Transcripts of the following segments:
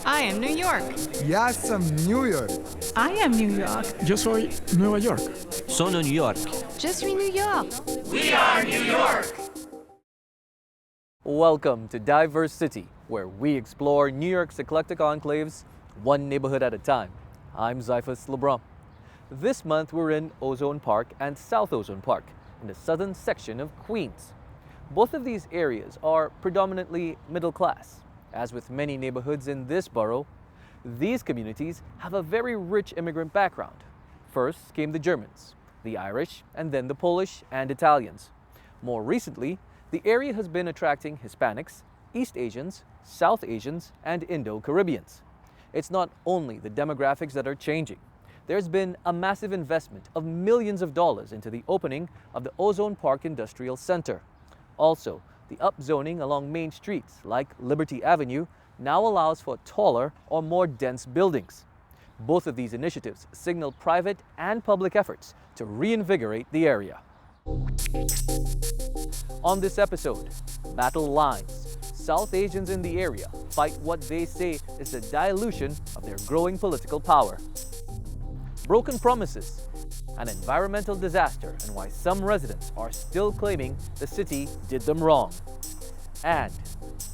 I am New York. Ya sam New York. I am New York. Yo soy Nueva York. Sono New York. Je suis New York. We are New York. Welcome to DiverseCITY, where we explore New York's eclectic enclaves, one neighborhood at a time. I'm Zyphus LeBron. This month we're in Ozone Park and South Ozone Park, in the southern section of Queens. Both of these areas are predominantly middle class. As with many neighborhoods in this borough, these communities have a very rich immigrant background. First came the Germans, the Irish, and then the Polish and Italians. More recently, the area has been attracting Hispanics, East Asians, South Asians, and Indo-Caribbeans. It's not only the demographics that are changing. There's been a massive investment of millions of dollars into the opening of the Ozone Park Industrial Center. Also, the upzoning along main streets like Liberty Avenue now allows for taller or more dense buildings. Both of these initiatives signal private and public efforts to reinvigorate the area. On this episode, battle lines. South Asians in the area fight what they say is the dilution of their growing political power. Broken promises, an environmental disaster, and why some residents are still claiming the city did them wrong. And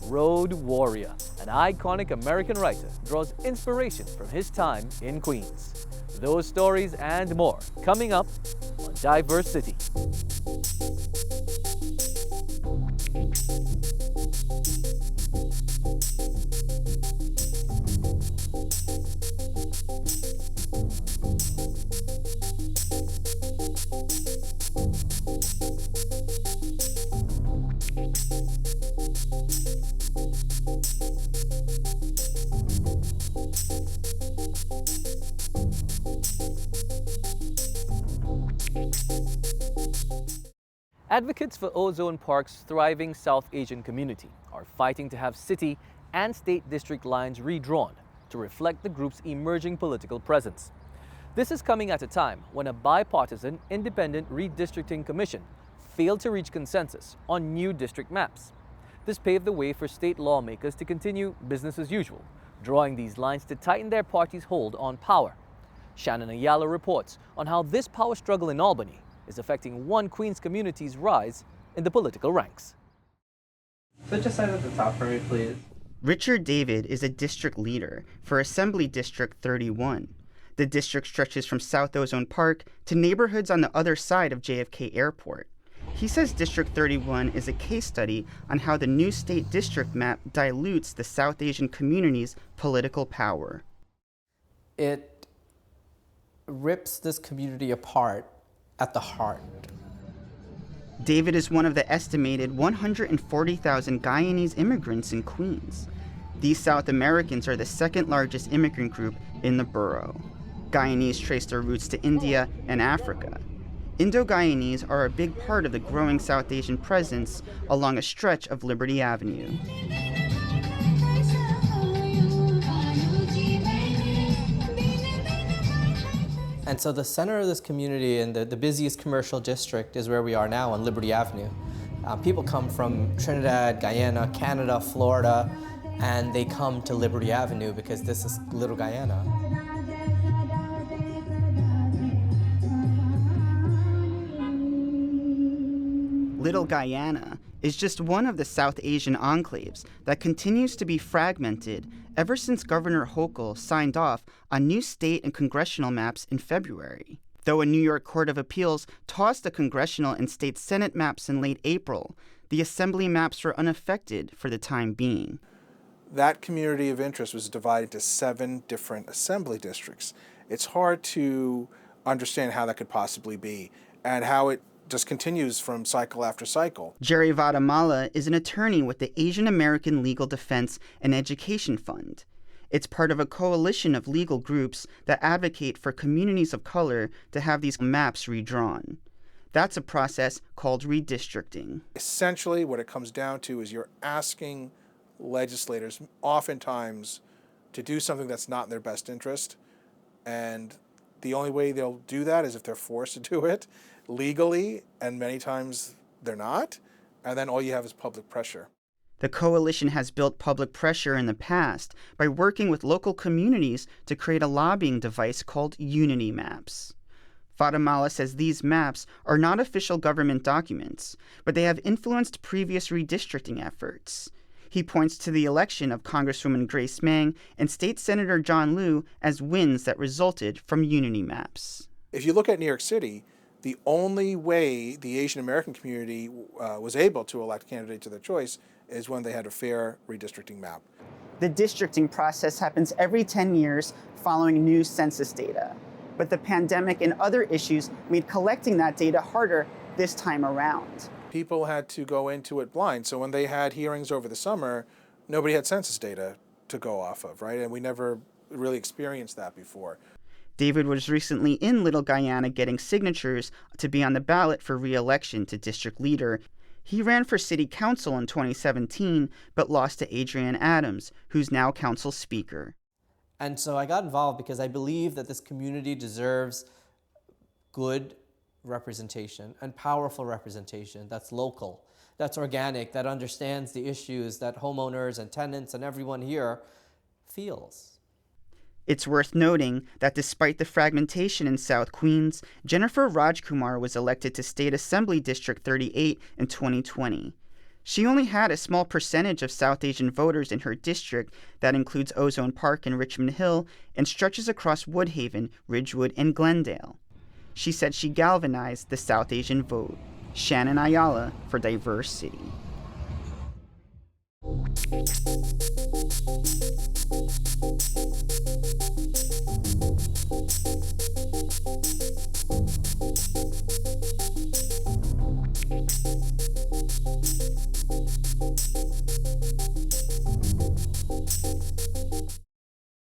Road Warrior, an iconic American writer, draws inspiration from his time in Queens. Those stories and more coming up on DiverseCITY. Advocates for Ozone Park's thriving South Asian community are fighting to have city and state district lines redrawn to reflect the group's emerging political presence. This is coming at a time when a bipartisan independent redistricting commission failed to reach consensus on new district maps. This paved the way for state lawmakers to continue business as usual, drawing these lines to tighten their party's hold on power. Shannon Ayala reports on how this power struggle in Albany is affecting one Queens community's rise in the political ranks. Switch aside at the top for me, please. Richard David is a district leader for Assembly District 31. The district stretches from South Ozone Park to neighborhoods on the other side of JFK Airport. He says District 31 is a case study on how the new state district map dilutes the South Asian community's political power. It rips this community apart at the heart. David is one of the estimated 140,000 Guyanese immigrants in Queens. These South Americans are the second largest immigrant group in the borough. Guyanese trace their roots to India and Africa. Indo-Guyanese are a big part of the growing South Asian presence along a stretch of Liberty Avenue. And so the center of this community and the busiest commercial district is where we are now on Liberty Avenue. People come from Trinidad, Guyana, Canada, Florida, and they come to Liberty Avenue because this is Little Guyana. Little Guyana is just one of the South Asian enclaves that continues to be fragmented ever since Governor Hochul signed off on new state and congressional maps in February. Though a New York Court of Appeals tossed the congressional and state Senate maps in late April, the Assembly maps were unaffected for the time being. That community of interest was divided into 7 different Assembly districts. It's hard to understand how that could possibly be and how it just continues from cycle after cycle. Jerry Vattamala is an attorney with the Asian American Legal Defense and Education Fund. It's part of a coalition of legal groups that advocate for communities of color to have these maps redrawn. That's a process called redistricting. Essentially, what it comes down to is you're asking legislators oftentimes to do something that's not in their best interest, and the only way they'll do that is if they're forced to do it legally, and many times they're not, and then all you have is public pressure. The coalition has built public pressure in the past by working with local communities to create a lobbying device called Unity Maps. Vattamala says these maps are not official government documents, but they have influenced previous redistricting efforts. He points to the election of Congresswoman Grace Meng and State Senator John Liu as wins that resulted from Unity Maps. If you look at New York City, the only way the Asian American community was able to elect candidates of their choice is when they had a fair redistricting map. The districting process happens every 10 years following new census data. But the pandemic and other issues made collecting that data harder this time around. People had to go into it blind. So when they had hearings over the summer, nobody had census data to go off of, right? And we never really experienced that before. David was recently in Little Guyana getting signatures to be on the ballot for re-election to district leader. He ran for city council in 2017, but lost to Adrienne Adams, who's now council speaker. And so I got involved because I believe that this community deserves good representation and powerful representation that's local, that's organic, that understands the issues that homeowners and tenants and everyone here feels. It's worth noting that despite the fragmentation in South Queens, Jennifer Rajkumar was elected to State Assembly District 38 in 2020. She only had a small percentage of South Asian voters in her district that includes Ozone Park and Richmond Hill and stretches across Woodhaven, Ridgewood, and Glendale. She said she galvanized the South Asian vote. Shannon Ayala for DiverseCITY.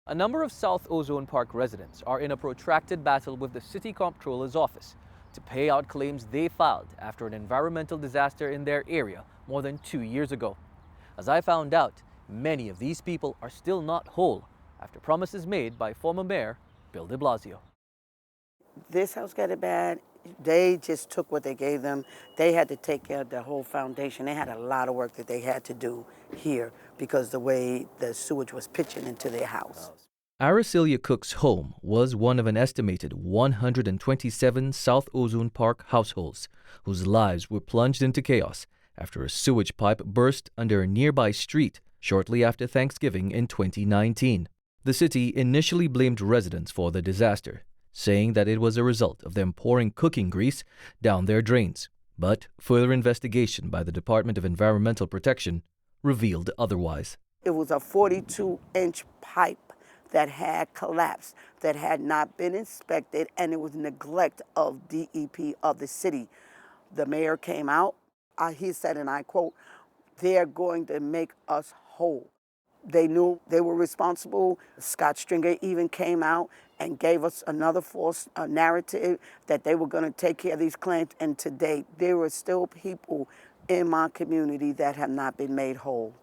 A number of South Ozone Park residents are in a protracted battle with the City Comptroller's office to pay out claims they filed after an environmental disaster in their area more than 2 years ago. As I found out, many of these people are still not whole after promises made by former Mayor Bill de Blasio. This house got it bad. They just took what they gave them. They had to take care of the whole foundation. They had a lot of work that they had to do here because the way the sewage was pitching into their house. Aracelia Cook's home was one of an estimated 127 South Ozone Park households whose lives were plunged into chaos after a sewage pipe burst under a nearby street shortly after Thanksgiving in 2019. The city initially blamed residents for the disaster, saying that it was a result of them pouring cooking grease down their drains. But further investigation by the Department of Environmental Protection revealed otherwise. It was a 42-inch pipe that had collapsed, that had not been inspected, and it was neglect of DEP of the city. The mayor came out, he said, and I quote, "They're going to make us whole." They knew they were responsible. Scott Stringer even came out and gave us another false narrative that they were going to take care of these claims. And to date, there are still people in my community that have not been made whole.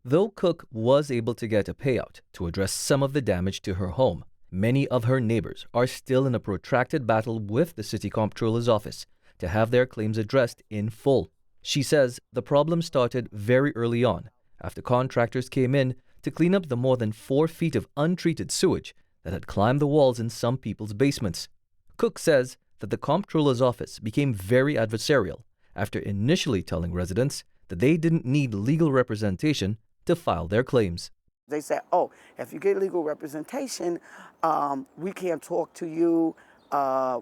Though Cook was able to get a payout to address some of the damage to her home, many of her neighbors are still in a protracted battle with the City Comptroller's office to have their claims addressed in full. She says the problem started very early on after contractors came in to clean up the more than 4 feet of untreated sewage that had climbed the walls in some people's basements. Cook says that the Comptroller's office became very adversarial after initially telling residents that they didn't need legal representation to file their claims. They said, oh, if you get legal representation, we can't talk to you.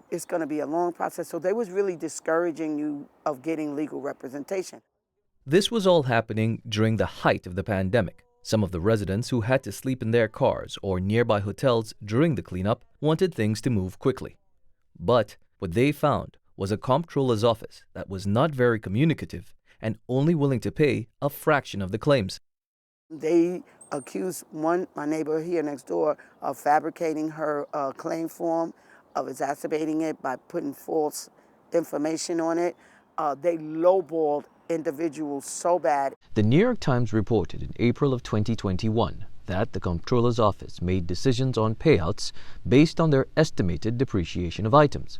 It's going to be a long process. So they was really discouraging you of getting legal representation. This was all happening during the height of the pandemic. Some of the residents who had to sleep in their cars or nearby hotels during the cleanup wanted things to move quickly. But what they found was a comptroller's office that was not very communicative and only willing to pay a fraction of the claims. They accused my neighbor here next door, of fabricating her claim form, of exacerbating it by putting false information on it. They lowballed individuals so bad. The New York Times reported in April of 2021 that the Comptroller's office made decisions on payouts based on their estimated depreciation of items.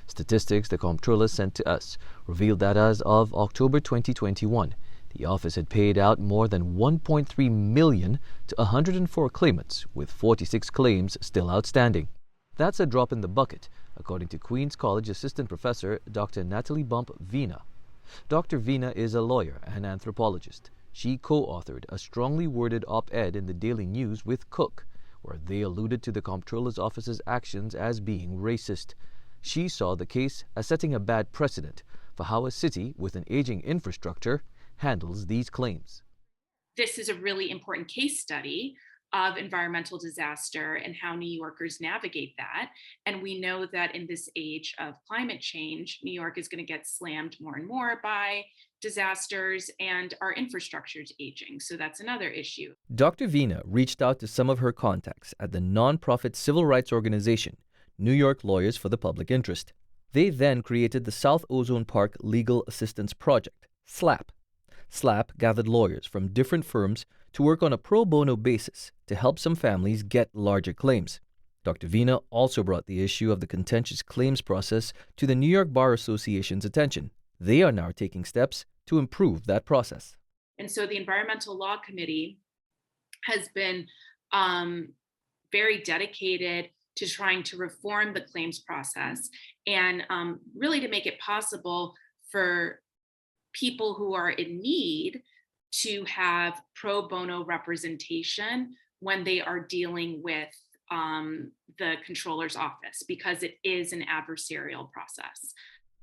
Statistics the Comptroller sent to us revealed that as of October 2021, The office had paid out more than $1.3 million to 104 claimants, with 46 claims still outstanding. That's a drop in the bucket, according to Queens College Assistant Professor Dr. Natalie Vena. Dr. Vena is a lawyer and anthropologist. She co-authored a strongly worded op-ed in the Daily News with Cook, where they alluded to the Comptroller's Office's actions as being racist. She saw the case as setting a bad precedent for how a city with an aging infrastructure handles these claims. This is a really important case study of environmental disaster and how New Yorkers navigate that. And we know that in this age of climate change, New York is going to get slammed more and more by disasters, and our infrastructure is aging. So that's another issue. Dr. Vena reached out to some of her contacts at the nonprofit civil rights organization, New York Lawyers for the Public Interest. They then created the South Ozone Park Legal Assistance Project, SLAP. SLAP gathered lawyers from different firms to work on a pro bono basis to help some families get larger claims. Dr. Vena also brought the issue of the contentious claims process to the New York Bar Association's attention. They are now taking steps to improve that process. And so the Environmental Law Committee has been very dedicated to trying to reform the claims process and really to make it possible for people who are in need to have pro bono representation when they are dealing with the Comptroller's Office, because it is an adversarial process.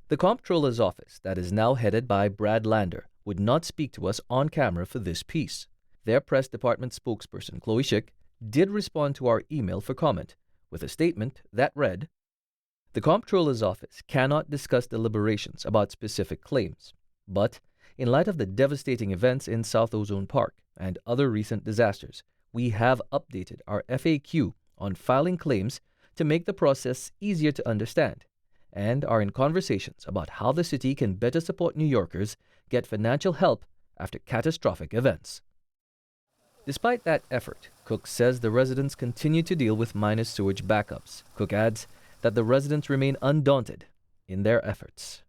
The Comptroller's Office, that is now headed by Brad Lander, would not speak to us on camera for this piece. Their press department spokesperson, Chloe Schick, did respond to our email for comment with a statement that read, "The Comptroller's Office cannot discuss deliberations about specific claims, but in light of the devastating events in South Ozone Park and other recent disasters, we have updated our FAQ on filing claims to make the process easier to understand, and are in conversations about how the city can better support New Yorkers get financial help after catastrophic events." Despite that effort, Cook says the residents continue to deal with minor sewage backups. Cook adds that the residents remain undaunted in their efforts.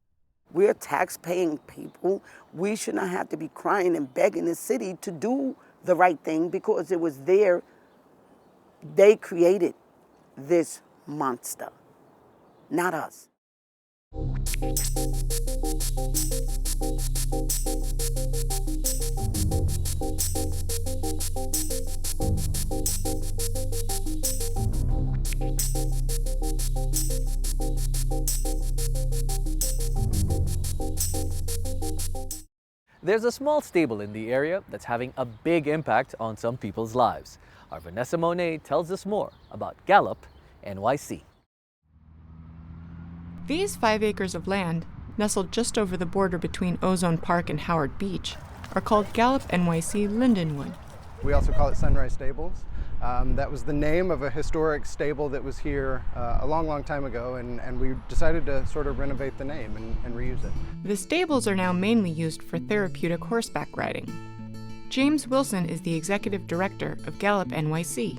We're tax-paying people. We should not have to be crying and begging the city to do the right thing because it was they created this monster, not us. There's a small stable in the area that's having a big impact on some people's lives. Our Vanessa Monet tells us more about GallopNYC. These 5 acres of land, nestled just over the border between Ozone Park and Howard Beach, are called GallopNYC Lindenwood. We also call it Sunrise Stables. That was the name of a historic stable that was here a long time ago, and we decided to sort of renovate the name and reuse it. The stables are now mainly used for therapeutic horseback riding. James Wilson is the executive director of GallopNYC.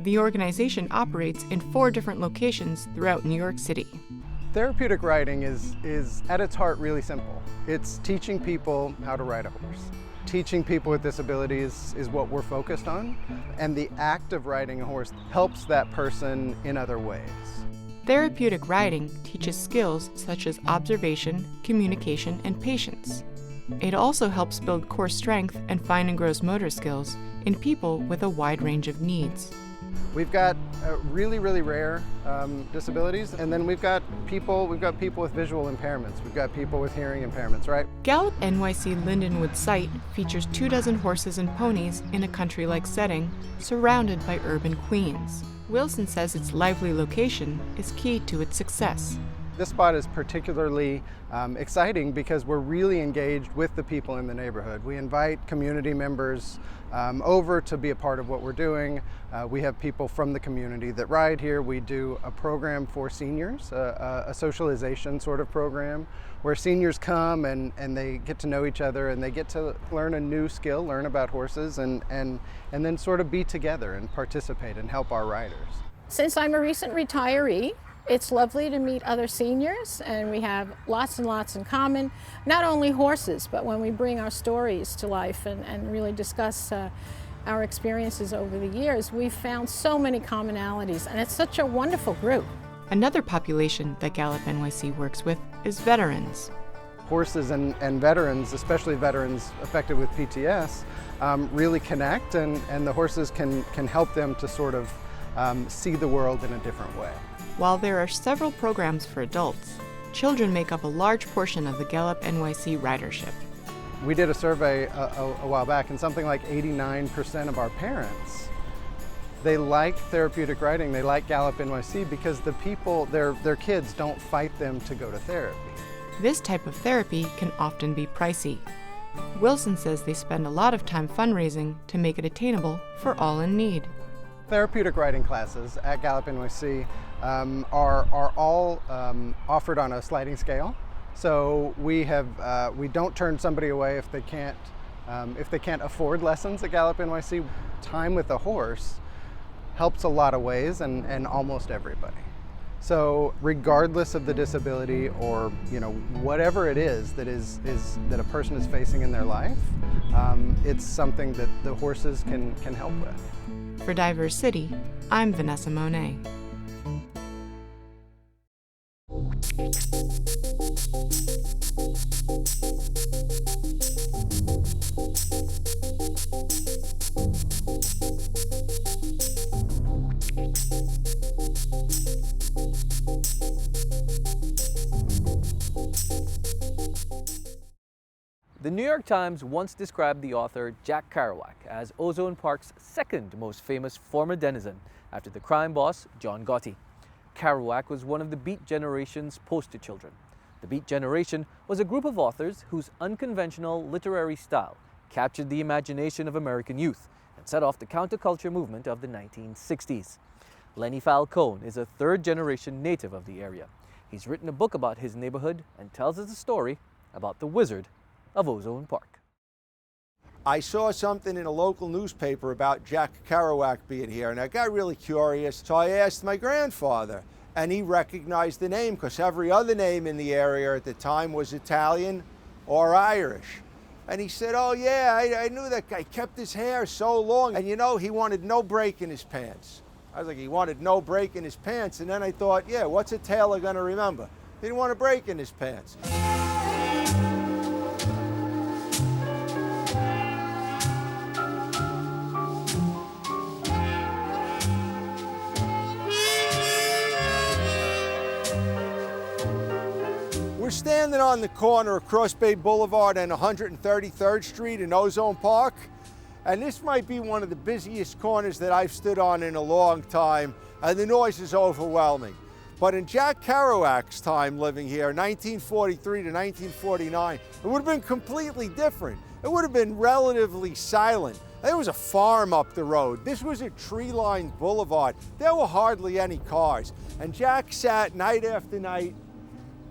The organization operates in 4 different locations throughout New York City. Therapeutic riding is at its heart really simple. It's teaching people how to ride a horse. Teaching people with disabilities is what we're focused on, and the act of riding a horse helps that person in other ways. Therapeutic riding teaches skills such as observation, communication, and patience. It also helps build core strength and fine and gross motor skills in people with a wide range of needs. We've got really rare disabilities, and then we've got people with visual impairments. We've got people with hearing impairments, right? GallopNYC Lindenwood site features 24 horses and ponies in a country-like setting, surrounded by urban Queens. Wilson says its lively location is key to its success. This spot is particularly exciting because we're really engaged with the people in the neighborhood. We invite community members over to be a part of what we're doing. We have people from the community that ride here. We do a program for seniors, a socialization sort of program, where seniors come and they get to know each other and they get to learn a new skill, learn about horses, and then sort of be together and participate and help our riders. Since I'm a recent retiree, It's lovely to meet other seniors, and we have lots and lots in common. Not only horses, but when we bring our stories to life and really discuss our experiences over the years, we've found so many commonalities, and it's such a wonderful group. Another population that GallopNYC works with is veterans. Horses and veterans, especially veterans affected with PTS, really connect, and the horses can help them to sort of see the world in a different way. While there are several programs for adults, children make up a large portion of the GallopNYC ridership. We did a survey a while back, and something like 89% of our parents, they like therapeutic riding, they like GallopNYC because the people, their kids don't fight them to go to therapy. This type of therapy can often be pricey. Wilson says they spend a lot of time fundraising to make it attainable for all in need. Therapeutic riding classes at GallopNYC are all offered on a sliding scale. So we don't turn somebody away if they can't afford lessons at GallopNYC. Time with a horse helps a lot of ways and almost everybody. So regardless of the disability or whatever it is that a person is facing in their life, it's something that the horses can help with. For DiverseCITY, I'm Vanessa Monet. The New York Times once described the author Jack Kerouac as Ozone Park's second most famous former denizen after the crime boss John Gotti. Kerouac was one of the Beat Generation's poster children. The Beat Generation was a group of authors whose unconventional literary style captured the imagination of American youth and set off the counterculture movement of the 1960s. Lenny Falcone is a third-generation native of the area. He's written a book about his neighborhood and tells us a story about the wizard of Ozone Park. I saw something in a local newspaper about Jack Kerouac being here, and I got really curious, so I asked my grandfather, and he recognized the name because every other name in the area at the time was Italian or Irish. And he said, oh yeah, I knew that guy kept his hair so long, and he wanted no break in his pants. I was like, he wanted no break in his pants, and then I thought, yeah, what's a tailor gonna remember? He didn't want a break in his pants. We're standing on the corner of Cross Bay Boulevard and 133rd Street in Ozone Park, and this might be one of the busiest corners that I've stood on in a long time, and the noise is overwhelming. But in Jack Kerouac's time living here, 1943 to 1949, it would have been completely different. It would have been relatively silent. There was a farm up the road. This was a tree-lined boulevard. There were hardly any cars. And Jack sat night after night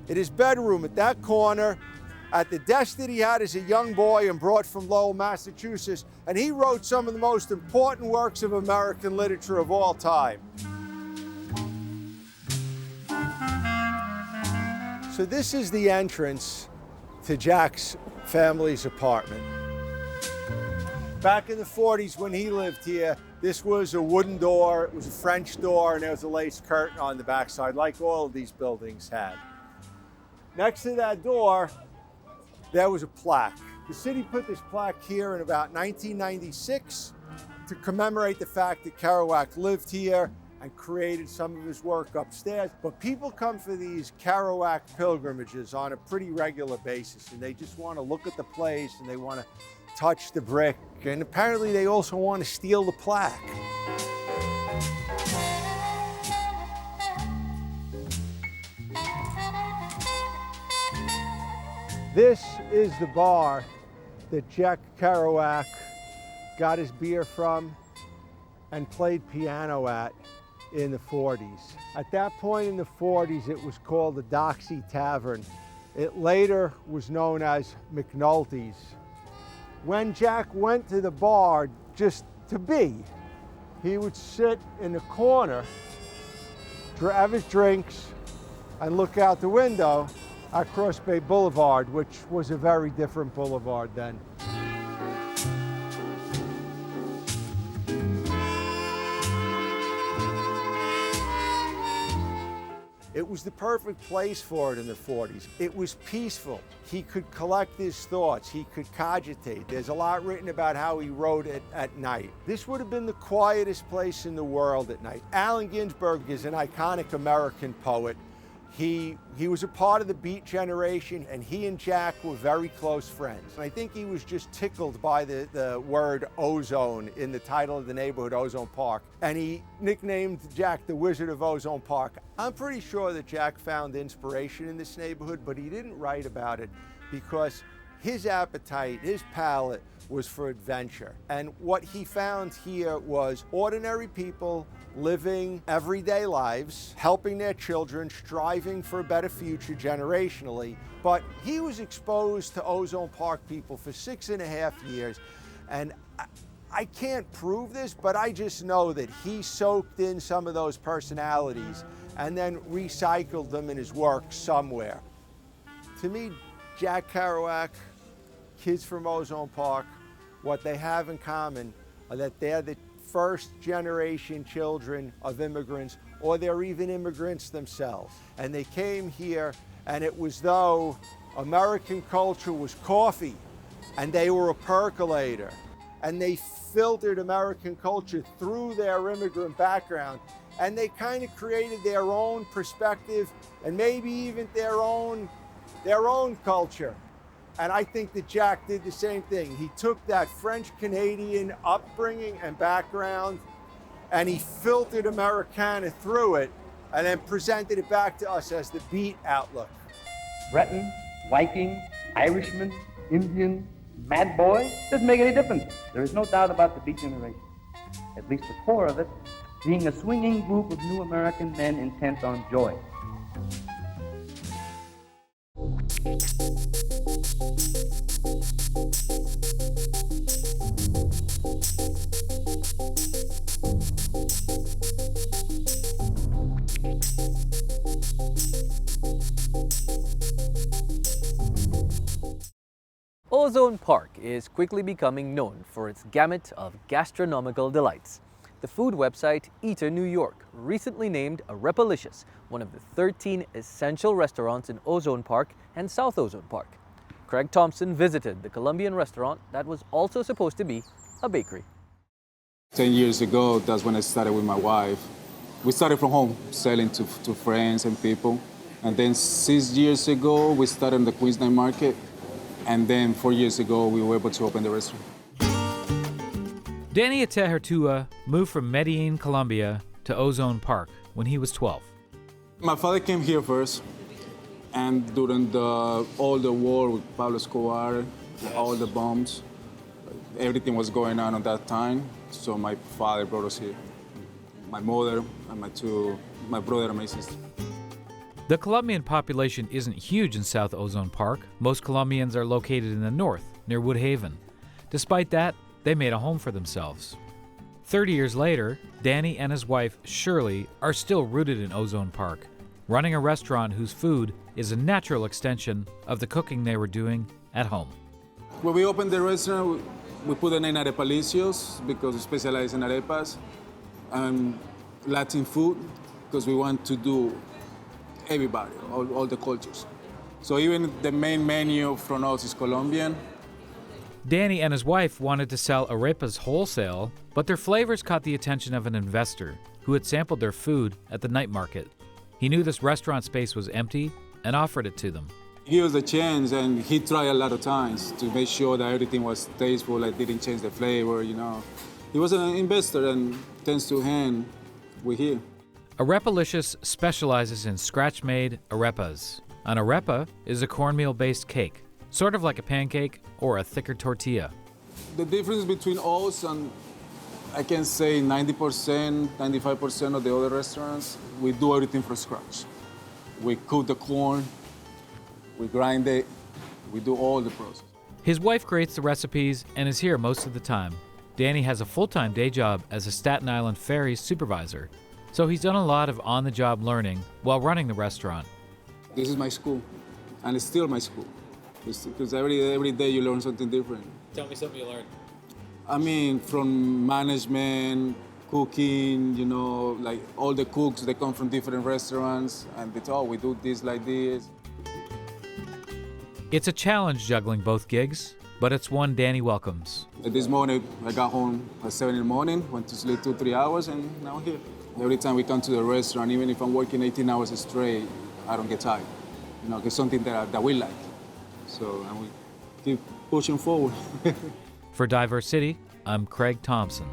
in his bedroom at that corner, at the desk that he had as a young boy and brought from Lowell, Massachusetts, and he wrote some of the most important works of American literature of all time. So this is the entrance to Jack's family's apartment. Back in the 40s when he lived here, this was a wooden door, it was a French door, and there was a lace curtain on the backside, like all of these buildings had. Next to that door, there was a plaque. The city put this plaque here in about 1996 to commemorate the fact that Kerouac lived here and created some of his work upstairs. But people come for these Kerouac pilgrimages on a pretty regular basis, and they just want to look at the place and they want to touch the brick, and apparently they also want to steal the plaque. This is the bar that Jack Kerouac got his beer from and played piano at in the 40s. At that point in the 40s, it was called the Doxy Tavern. It later was known as McNulty's. When Jack went to the bar just to be, he would sit in the corner grab his drinks, and look out the window at Cross Bay Boulevard, which was a very different boulevard then. It was the perfect place for it in the 40s. It was peaceful. He could collect his thoughts. He could cogitate. There's a lot written about how he wrote it at night. This would have been the quietest place in the world at night. Allen Ginsberg is an iconic American poet. He was a part of the Beat generation, and he and Jack were very close friends. I think he was just tickled by the word ozone in the title of the neighborhood, Ozone Park, and he nicknamed Jack the Wizard of Ozone Park. I'm pretty sure that Jack found inspiration in this neighborhood, but he didn't write about it because his appetite, his palate was for adventure. And what he found here was ordinary people living everyday lives, helping their children, striving for a better future generationally. But he was exposed to Ozone Park people for 6.5 years. And I can't prove this, but I just know that he soaked in some of those personalities and then recycled them in his work somewhere. To me, Jack Kerouac, kids from Ozone Park, what they have in common are that they're the first generation children of immigrants, or they're even immigrants themselves. And they came here, and it was though American culture was coffee, and they were a percolator. And they filtered American culture through their immigrant background, and they kind of created their own perspective and maybe even their own culture. And I think that Jack did the same thing. He took that French-Canadian upbringing and background, and he filtered Americana through it, and then presented it back to us as the Beat outlook. Breton, Viking, Irishman, Indian, Mad Boy, doesn't make any difference. There is no doubt about the Beat generation. At least the core of it being a swinging group of new American men intent on joy. Ozone Park is quickly becoming known for its gamut of gastronomical delights. The food website Eater New York recently named Aracelia one of the 13 essential restaurants in Ozone Park and South Ozone Park. Craig Thompson visited the Colombian restaurant that was also supposed to be a bakery. 10 years ago, that's when I started with my wife. We started from home, selling to friends and people. And then 6 years ago, we started on the Queens Night Market. And then 4 years ago, we were able to open the restaurant. Danny Atehertua moved from Medellin, Colombia to Ozone Park when he was 12. My father came here first, and during all the war with Pablo Escobar, all the bombs, everything was going on at that time. So my father brought us here. My mother and my brother and my sister. The Colombian population isn't huge in South Ozone Park. Most Colombians are located in the north, near Woodhaven. Despite that, they made a home for themselves. 30 years later, Danny and his wife, Shirley, are still rooted in Ozone Park, running a restaurant whose food is a natural extension of the cooking they were doing at home. When we opened the restaurant, we put the name Arepalicios because we specialize in arepas, and Latin food because we want to do everybody, all the cultures. So even the main menu from us is Colombian. Danny and his wife wanted to sell arepas wholesale, but their flavors caught the attention of an investor who had sampled their food at the night market. He knew this restaurant space was empty and offered it to them. He gave us a chance, and he tried a lot of times to make sure that everything was tasteful, like didn't change the flavor, you know. He was an investor, and thanks to him, we're here. Arepalicious specializes in scratch-made arepas. An arepa is a cornmeal-based cake, sort of like a pancake or a thicker tortilla. The difference between us and I can say 90%, 95% of the other restaurants, we do everything from scratch. We cook the corn, we grind it, we do all the process. His wife creates the recipes and is here most of the time. Danny has a full-time day job as a Staten Island ferry supervisor. So he's done a lot of on-the-job learning while running the restaurant. This is my school, and it's still my school. Because every day you learn something different. Tell me something you learned. I mean, from management, cooking, you know, like all the cooks, they come from different restaurants, and they tell, oh, we do this like this. It's a challenge juggling both gigs, but it's one Danny welcomes. This morning, I got home at 7 in the morning, went to sleep 2-3 hours, and now I'm here. Every time we come to the restaurant, even if I'm working 18 hours straight, I don't get tired. You know, it's something that we like. So, and we keep pushing forward. For DiverseCITY, I'm Craig Thompson.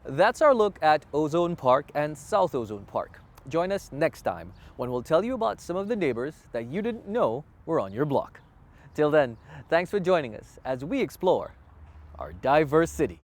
That's our look at Ozone Park and South Ozone Park. Join us next time when we'll tell you about some of the neighbors that you didn't know were on your block. Till then, thanks for joining us as we explore our diverse city.